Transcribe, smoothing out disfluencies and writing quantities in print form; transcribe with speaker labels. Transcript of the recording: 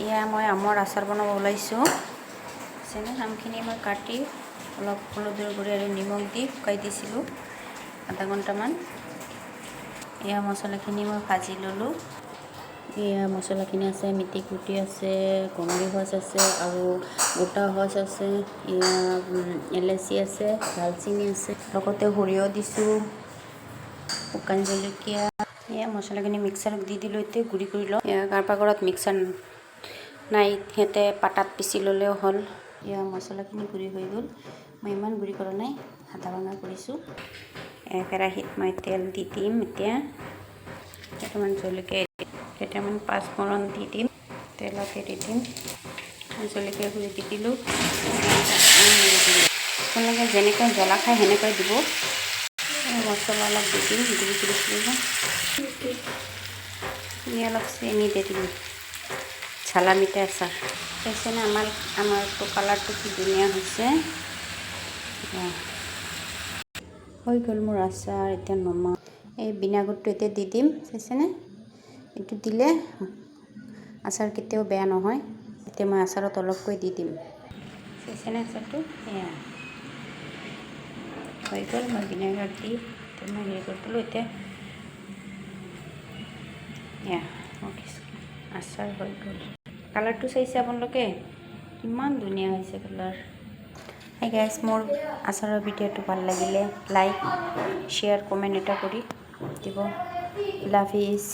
Speaker 1: এয়া মই আমৰ আচাৰ বনাব ওলাইছোঁ। যেনে আমখিনি মই কাটি অলপ হলধিৰ গুড়ি আৰু নিমখ দি শুকাই দিছিলোঁ আধা ঘণ্টামান। এয়া মছলাখিনি মই ভাজি ল'লোঁ। এয়া মছলাখিনি আছে, মেথি গুটি আছে, গমাৰি সচ আছে আৰু গোটা সচ আছে, এয়া এলাচি আছে, দালচিনি আছে, লগতে সৰিয়হ দিছোঁ, শুকান জলকীয়া। এয়া মছলাখিনি মিক্সাৰত দি দিলোঁ। এতিয়া গুড়ি কৰি লওঁ। এয়া কাৰোবাৰ ঘৰত মিক্সাৰ নাই, সিহঁতে পাতাত পিচি ল'লেও হ'ল। এয়া মছলাখিনি গুড়ি হৈ গ'ল। মই ইমান গুড়ি কৰা নাই, আধা ভাঙা কৰিছোঁ। কেৰাহীত মই তেল দি দিম। এতিয়া কেইটামান জলকীয়া, কেইটামান পাঁচফোৰণ দি দিম। তেলতে দি দিম। জলকীয়া গুড়ি দি দিলোঁ। আপোনালোকে যেনেকৈ জ্বলা খায় সেনেকৈ দিব। মছলা অলপ দি দিম, গুড়ি কৰিছিলোঁ। অলপ চেনি দি দিলোঁ। ঝালা মিঠা আচাৰ চাইছেনে? আমাৰটো কালাৰটো কি ধুনীয়া হৈছে। হৈ গ'ল মোৰ আচাৰ। এতিয়া নমাওঁ। এই ভিনেগাৰটো এতিয়া দি দিম। চাইছেনে? এইটো দিলে আচাৰ কেতিয়াও বেয়া নহয়। এতিয়া মই আচাৰত অলপকৈ দি দিম। চাইছেনে আচাৰটো? এয়া হৈ গ'ল। মই ভিনেগাৰ দি এতিয়া মই হেৰি কৰি দিলোঁ। এতিয়া এয়া আচাৰ হৈ গ'ল। কালাৰটো চাইছে আপোনালোকে? কিমান ধুনীয়া হৈছে কালাৰ। হাই গাইজ, মোৰ আচাৰৰ ভিডিঅ'টো ভাল লাগিলে লাইক, শ্বেয়াৰ, কমেণ্ট এটা কৰি দিব। আল্লাহ হাফিজ।